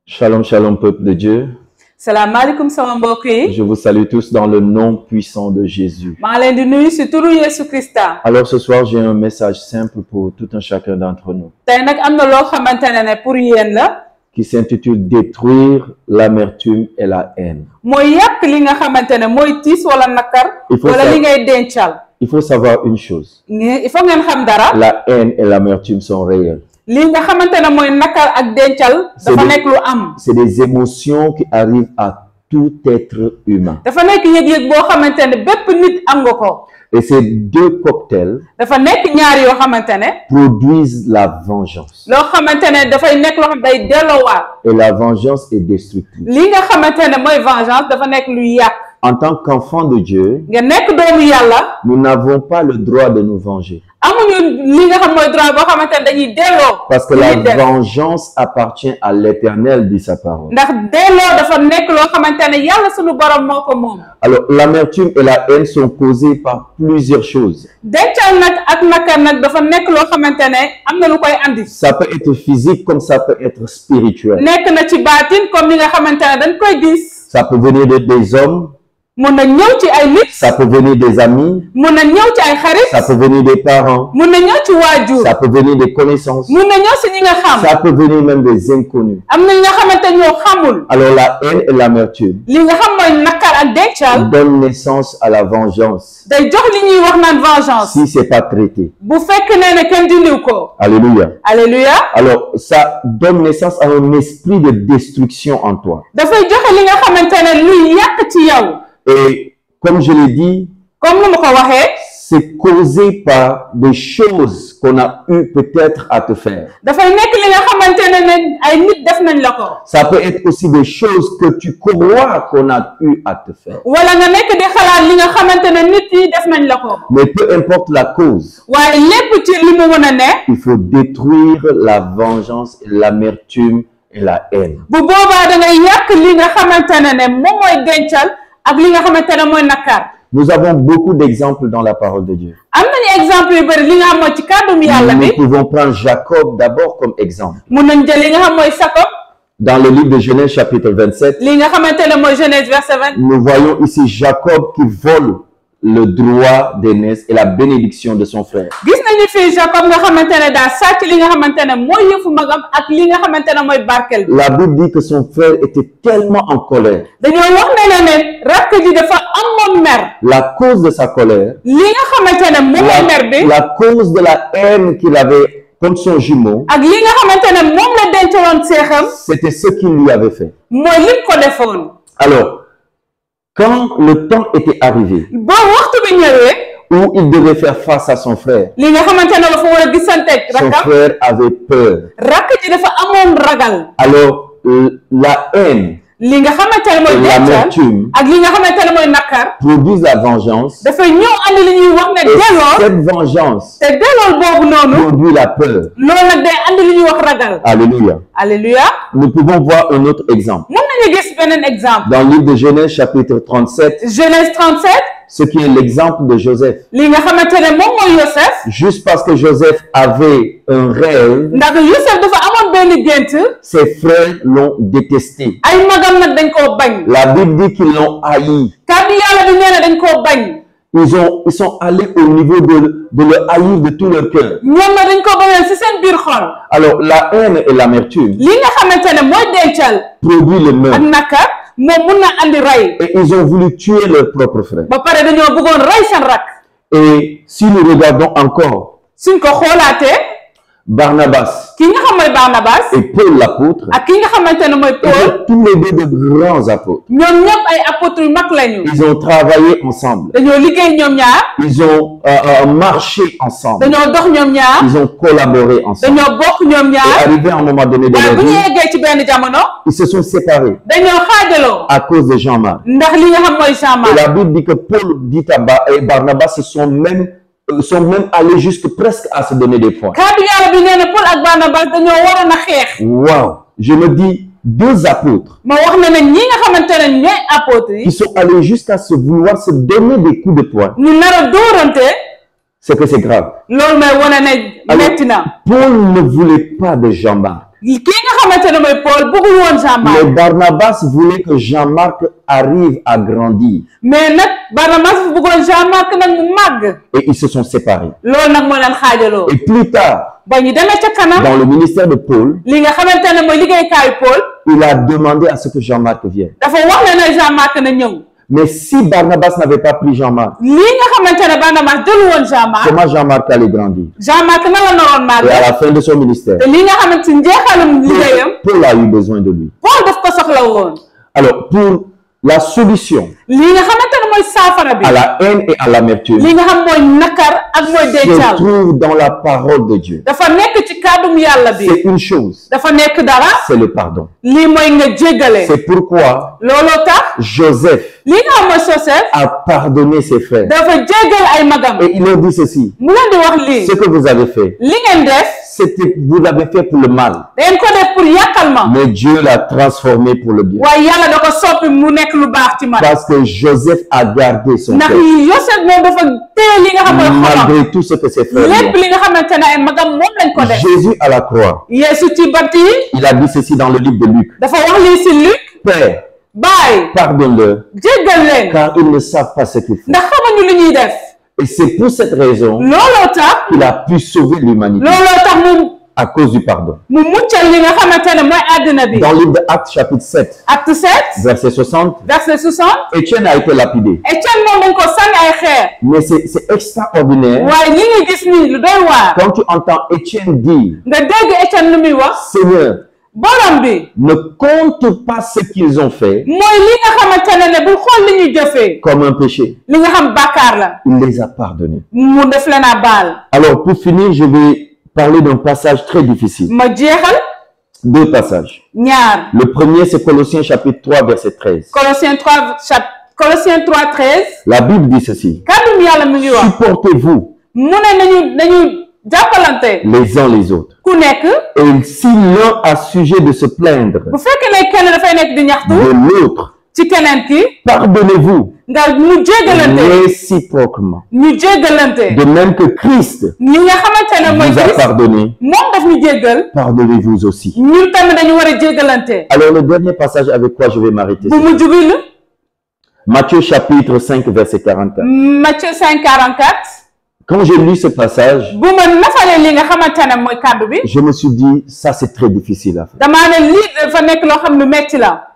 Shalom, shalom, peuple de Dieu. Salam alaikum sama mbokk yi. Je vous salue tous dans le nom puissant de Jésus. maa leen di nuyu ci turu Yesu Christa. Alors ce soir, j'ai un message simple pour tout un chacun d'entre nous tey nag am na loo xamante ne pour yéen la. qui s'intitule Détruire l'amertume et la haine. mooy yàq li nga xamante ne mooy tiis wala nakar. wala li ngay dencal. Il faut savoir une chose. il faut ngeen xam dara. La haine et l'amertume sont réelles. li nga xamante ne mooy nakar ak dencal. dafa nekk lu am. C'est des émotions qui arrivent à tout être humain. dafa nekk yëg-yëg boo xamante ne bépp nit am nga ko. Et ces deux cocktails dafa nekk ñaar yoo xamante ne. produisent la vengeance. loo xamante ne dafay nekk loo xam day delloowaat. Et la vengeance est destructrice. li nga xamante ne mooy vengeance dafa nekk lu yàq. En tant qu'enfant de Dieu, nga nekk doomu yàlla. nous n'avons pas le droit de nous venger. amuñu li nga xam mooy droit boo xamante ne dañuy delloo. Parce que la vengeance appartient à l'Éternel, dit sa parole. ndax delloo dafa nekk loo xamante ne yàlla sunu borom moo ko moom. Alors, l'amertume et la haine sont causées par plusieurs choses. dencal nag ak nakar nag dafa nekk loo xamante ne am na lu koy andi. Ça peut être physique comme ça peut être spirituel. nekk na ci baatin comme ni nga xamante ne dañ koy gis. Ça peut venir des hommes. mun na ñëw ci ay nit. Ça peut venir des amis. mun na ñëw ci ay xarit. Ça peut venir des parents. mun na ñëw ci waajur. Ça peut venir des connaissances. mun na ñëw si ñi nga xam. Ça peut venir même des inconnus. am na ñi nga xamante ñoo xamul. Alors la haine et l'amertume li nga xam mooy nakar ak dencal. donnent naissance à la vengeance. day jox li ñuy wax naan vengeance. Si c'est pas traité. bu fekk ne kenn dindiw ko. Alléluia. alléluia. Alors ça donne naissance à un esprit de destruction en toi. dafay joxe li nga xamante ne luy yàq ci yow. Et comme je l'ai dit, comme nu ma ko waxee. c'est causé par des choses qu'on a eu peut-être à te faire. dafay nekk li nga xamante ne ay nit def nañ la ko. Ça peut être aussi des choses que tu crois qu'on a eu à te faire. wala nga nekk di xalaat li nga xamante ne nit yi def nañ la ko. Mais peu importe la cause, waaye lépp ci li mu mën a ne. il faut détruire la vengeance, l'amertume et la haine. bu boobaa da ngay yàq li nga xamante ne moom mooy dencal ak li nga xamante ne mooy nakar. Nous avons beaucoup d'exemples dans la parole de Dieu. am nañu exemple yu bëri li nga xam mooy ci kàddum yàlla bi. Nous pouvons prendre Jacob d'abord comme exemple. mun nañ jël li nga xam mooy Jacob. Dans le livre de Genèse chapitre 27, li nga xamante ne mooy Genèse verset 20. nous voyons ici Jacob qui vole le droit d'aînesse et la bénédiction de son frère. gis nañu fii Jacob nga xamante ne daa sàcc li nga xamante ne mooy yëfu magam ak li nga xamante ne mooy barkel bi. La Bible dit que son frère était tellement en colère. dañoo wax ne rakk ji dafa amoon mer. La cause de sa colère, li nga xamante ne moom mooy mer bi. la cause de la haine qu'il avait contre son jumeau, ak li nga xamante ne moom la dencaloon seexam. c'était ce qu'il lui avait fait. mooy lim ko defoon. Alors, quand le temps était arrivé boo waxtu bi ñëwee. où il devait faire face à son frère, li nga xamante ne dafa war a gisanteeg son rakkam. frère avait peur. rakk ji dafa amoon ragal. Alors, la haine li nga xamante ne mooy et dencal l'amertume ak li nga xamante ne mooy nakar. produisent la vengeance. dafay ñëw andi li ñuy wax ne Et delloo. cette vengeance te delloo boobu noonu. produit la peur. loolu nag day andi li ñuy wax ragal. Alléluia. alléluia. Nous pouvons voir un autre exemple. mën nañu gis beneen exemple. Dans le livre de Genèse chapitre 37, Genèse 37. ce qui est l'exemple de Joseph. li nga xamante ne moom mooy Yosef. Juste parce que Joseph avait un rêve, ndax Yosef dafa amoon benn gént. ses frères l'ont détesté. ay magam nag dañ koo bañ. La Bible dit qu'ils l'ont haï. kàddu yàlla bi nee na dañ koo bañ. Ils sont allés au niveau de le haïr de tout leur cœur. ñoom nag dañ koo bañal ci seen biir xol. Alors, la haine et l'amertume li nga xamante ne mooy dencal. produisent le ak meurtre. nakar moom mun na andi rey. Et ils ont voulu tuer leur propre frère. ba pare dañoo bëggoon rey seen rakk. Et si nous regardons encore suñ ko xoolaatee. Barnabas ki nga xam mooy Barnabas. et Paul l'apôtre, ak ki nga xamante ne mooy Paul. étaient tous les deux de grands apôtres. ñoom ñëpp ay apôtres yu mag lañu. Ils ont travaillé ensemble. dañoo liggéey ñoom ñaar. Ils ont marché ensemble. dañoo dox ñoom ñaar. Ils ont collaboré ensemble. dañoo bokk ñoom Et ñaar. arrivé à un moment donné de waaye leur bu ñu vie, yeggee ci benn jamono. ils se sont séparés dañoo xaajaloo. à cause de Jean-Marc. ndax li nga xam mooy Et Jean-Marc. la Bible dit que Paul dit à et Barnabas sont même allés jusque presque à se donner des points. kàddu yàlla bi nee na Paul ak Barnabas dañoo waroon a xeex. Waouh! Je me dis, deux apôtres ma wax na ne ñi nga xamante ne ñooy apôtres qui yi. sont allés jusqu'à vouloir se donner des coups de poing, ñu nar a dóorante. c'est que c'est grave. loolu may wane ne Alors, metti na. Paul ne voulait pas de Jean-Marc. ki nga xamante ne mooy Paul bëggul woon Jean-Marc. Mais Barnabas voulait que Jean-Marc arrive à grandir. mais nag Barnabas bëggoon Jean-Marc nag mu màgg. Et ils se sont séparés. loolu nag moo leen xaajaloo. Et plus tard, ba ñu demee ca kanam. dans le ministère de Paul, li nga xamante ne mooy liggéeykaayu Paul. il a demandé à ce que Jean-Marc vienne. dafa wax ne Jean-Marc na ñëw. Mais si Barnabas n'avait pas pris Jean-Marc, lii nga xamante ne Barnabas jëlu woon Jean-Marc. comment Jean-Marc allait grandir? Jean-Marc na la naroon màgg. Et à la fin de son ministère, te lii nga xamante ne njeexalum liggéeyam. Paul a eu besoin de lui. Paul daf ko soxla woon. Alors, pour la solution lii nga xamante ne mooy saafara bi. à la haine et à l'amertume li nga xam mooy nakar ak mooy se dencal. trouve dans la parole de Dieu. dafa nekk ci kàddum yàlla bi. C'est une chose, dafa nekk dara. c'est le pardon. lii mooy nga jéggale. C'est pourquoi looloo tax. Joseph li nga xam mooy Joseph. a pardonné ses frères. dafa jéggal ay magam. Et il leur dit ceci, mu leen di wax lii. ce que vous avez fait, li ngeen def. c'était, vous l'avez fait pour le mal. da ngeen ko def pour yàqal ma. Mais Dieu l'a transformé pour le bien. waaye yàlla da ko soppi mu nekk lu baax ci man. Parce que Joseph a gardé son ndax cœur. Joseph moom dafa téye li nga xam mooy xolam. Malgré tout ce que ses frères lui ont lépp li nga xamante ne ay magam moom lañ ko def. Jésus à la croix, Yeesu ci bant yi. il a dit ceci dans le livre de Luc. dafa wax lii si Luc. Père, baay. pardonne-leur, jéggal leen. car ils ne savent pas ce qu'ils font. ndax xamuñu li ñuy def. Et c'est pour cette raison looloo tax. qu'il a pu sauver l'humanité looloo tax à cause du pardon. mu muccal li nga xamante ne mooy àddina bi. Dans le livre de Actes chapitre 7, Acte 7. verset 60, verset 60. Étienne a été lapidé. Étienne moom dañ ko sànni ay xeer. Mais c'est extraordinaire waaye li nga gis nii lu doy waar. quand tu entends Étienne dire, nga dégg Étienne lu muy wax. Seigneur, borom bi. ne compte pas ce qu'ils ont fait mooy li nga xamante ne bul xool li ñu jëfee. comme un péché. li nga xam bàkkaar la. Il les a pardonnés. mu def leen a baal. Alors, pour finir, je vais parler d'un passage très difficile. ma jeexal. Deux passages. ñaar. Le premier, c'est Colossiens chapitre 3, verset 13. Colossiens 3:13. La Bible dit ceci. kàddum yàlla mi ngi wax. Supportez-vous mu ne nañu jàppalante. les uns les autres. ku nekk. Et si l'un a sujet de se plaindre bu fekkee ne kenn dafay nekk di ñaxtu. de l'autre, ci keneen ki. pardonnez-vous nga ñu jéggalante. réciproquement. ñu jéggalante. De même que Christ ñi nga xamante ne mooy vous a Christ. pardonné, moom daf ñu jéggal. pardonnez-vous aussi. ñun tamit dañu war a jéggalante. Alors, le dernier passage avec quoi je vais m'arrêter, bu mujj bi la. Matthieu chapitre 5, verset 44. Matthieu 5:44. Quand j'ai lu ce passage, bu ma nafalee li nga xamante ne mooy kàddu bi. je me suis dit, ça c'est très difficile à faire. damaa ne lii dafa nekk loo xam ne metti la.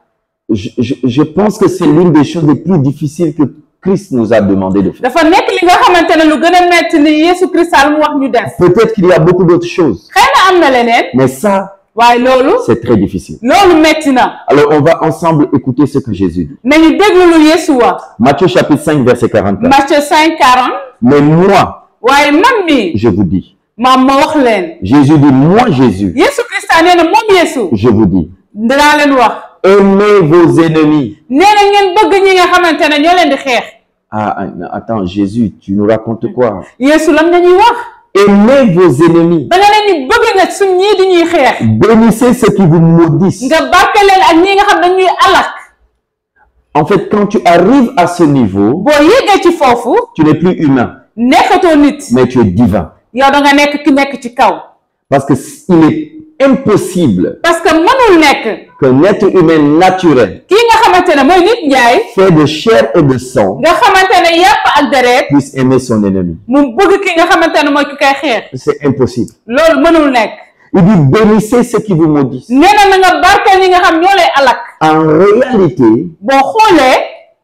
Je pense que c'est l'une des choses les plus difficiles que Christ nous a demandé de faire. dafa nekk li nga xamante ne lu gën a metti ni Yeesu Christa mu wax ñu def. Peut-être qu'il y a beaucoup d'autres choses, xëy na am na leneen. mais ça, waaye loolu. c'est très difficile. loolu metti na. Alors, on va ensemble écouter ce que Jésus dit. nañu déglu lu Yeesu wax. Matthieu chapitre 5, verset 44. Matthieu 5:40. Mais moi, waaye man mi. je vous dis. ma wax leen. Jésus dit, moi Jésus, Yeesu Christa nee na moom Yeesu. je vous dis. danaa leen wax. Aimez vos ennemis. nee na ngeen bëgg ñi nga xamante ne ñoo leen di xeex. Ah, attends, Jésus, tu nous racontes quoi? Yeesu lan nga ñuy wax. Aimez vos ennemis. da nga leen di bëgg nag suñ ñii di ñuy xeex. Bénissez ceux qui vous maudissent. nga barke leen ak ñi nga xam dañuy alak. En fait, quand tu arrives à ce niveau, boo yéegee ci foofu. tu n'es plus humain, nekkatoo nit. mais tu es divin. yow da nga nekk ki nekk ci kaw. Parce que il est impossible parce que mënul nekk. qu'un être humain naturel, kii nga xamante ne mooy nit njaay. fait de chair et de sang, nga xamante ne yàpp ak deret. puisse aimer son ennemi. mu bëgg ki nga xamante ne mooy ki koy xeex. C'est impossible. loolu mënul nekk. Il dit, bénissez ceux qui vous maudissent. nee na nga barkeel ñi nga xam ñoo lay alak. En réalité, boo xoolee.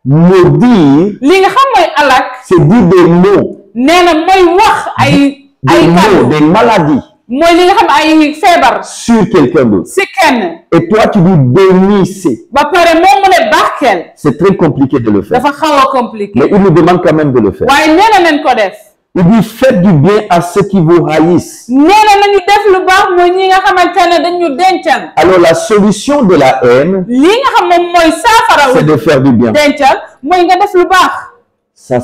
maudire, li nga xam mooy alak. c'est dire des mots, nee na mooy wax ay kàddu. des maladies mooy li nga xam ay feebar. sur quelqu'un d'autre. si kenn. Et toi, tu dis bénissez. ba pare moom mu ne barkeel. C'est très compliqué de le faire. dafa xaw a compliqué. Mais il nous demande quand même de le faire. waaye nee na leen ko def. Il dit, faites du bien à ceux qui vous haïssent. nee na nañu def lu baax mooy ñi nga xamante ne dañu dencal. Alors, la solution de la haine, li nga xam moom mooy saafara. c'est de faire du bien. dencal mooy nga def lu baax. Ça,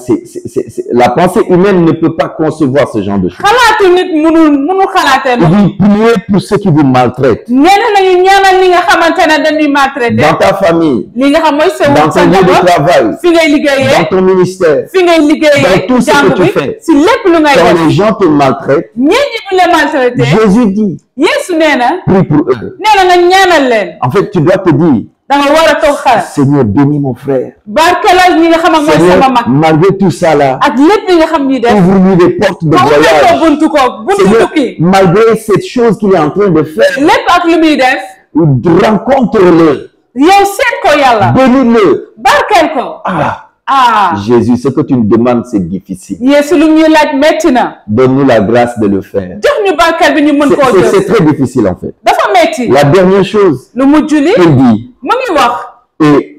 la pensée humaine ne peut pas concevoir ce genre de choses. xalaatu nit mënul xalaatee Il noonu. dit, priez pour ceux qui vous maltraitent. nee na nañu ñaanal ñi nga xamante xamante ne dañuy maltraité dans ta famille, li nga xam mooy dans sa ton lieu de njaboot travail, fi ngay liggéeyee dans ton ministère, fi ngay liggéeyee dans tout ce jàng que tu bi fais. si lépp lu ngay quand def les gens te maltraitent, ñii ñi bu la maltraité Jésus dit, Yeesu nee na prie pour eux. nga ñaanal leen En fait, tu dois te dire, da nga war a toog xalaat Seigneur, bénis mon frère. barkelal ñi nga xam ak mooy Seigneur, sama mag malgré tout ça là, ak lépp li nga xam ñuy def ouvre-lui les portes de ba ubbil ko voyage. buntu Seigneur, tukki malgré cette chose qu'il est en train de faire, lépp ak lu muy def rencontre-le, yow seet ko yàlla bénis-le. barkeel ko Jésus, ce que tu nous demandes, c'est difficile. Yeesu lu ñuy laaj metti na Donne-nous la grâce de le faire. jox ñu barkeel bi ñu mën koo jëf C'est très difficile en fait. dafa metti La dernière chose, lu mujj li il dit, mu ngi wax et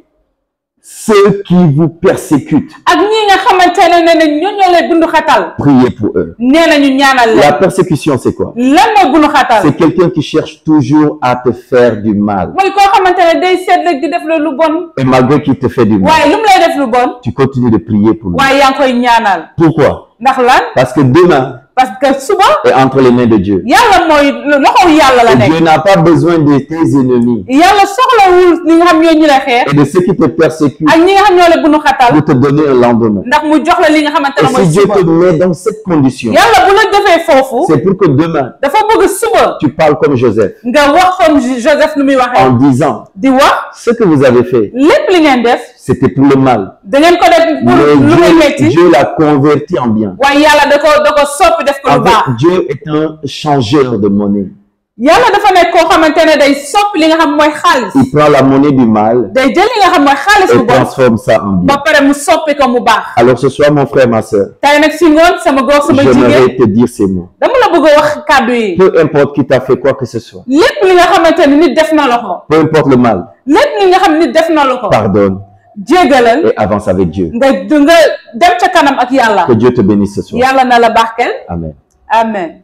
ceux qui vous persécutent, ak ñi nga xamante ne ñoo lay bundu xatal priez pour eux. nee na ñu ñaanal La leen persécution, c'est quoi? lan mooy bundu xatal C'est quelqu'un qui cherche toujours à te faire du mal. mooy koo xamante ne day seet rek di def la lu bon Et malgré qu'il te fait du mal, waaye lu mu lay def lu bon tu continues de prier pour lui. waaye yaa ngi koy ñaanal Pourquoi? ndax lan Parce que demain parce que suba est entre les mains de Dieu. yàlla mooy loxo yàlla la Et nekk Dieu n'a pas besoin de tes ennemis yàlla soxlawul ñi nga xam ñoo ñu lay xeex et de ceux qui te persécutent ak ñi nga xam ñoo la bunu xatal pour te donner un lendemain. ndax mu jox la li nga xamante Et ne si mooy Dieu suba te met dans cette condition, yàlla bu la defee foofu c'est pour que demain, dafa bëgg suba tu parles comme Joseph nga wax comme Joseph nu muy waxee en disant, di wax ce que vous avez fait, lépp li ngeen def c'était pour le mal. da ngeen ko def pour lu muy Mais metti Dieu l'a converti en bien. waaye yàlla da ko soppi def ko lu En fait, baax Dieu est un changeur de monnaie. yàlla dafa nekk koo xamante ne day soppi li nga xam mooy xaalis Il prend la monnaie du mal day jël li nga xam mooy xaalis bu et bon transforme ça en bien. ba pare mu soppi ko mu baax Alors ce soir, mon frère, ma soeur, tey nag si ngoon sama góor sama jigéen j'aimerais te dire ces mots. dama la bëgg a wax kàddu yi Peu importe qui t'a fait quoi que ce soit, lépp li nga xamante ne nit def na la ko peu importe le mal, lépp li nga xam nit def na la ko pardonne jéggalal et avance avec Dieu. nga dem ca kanam ak yàlla Que Dieu te bénisse ce soir. yàlla na la barkeel Amen. amen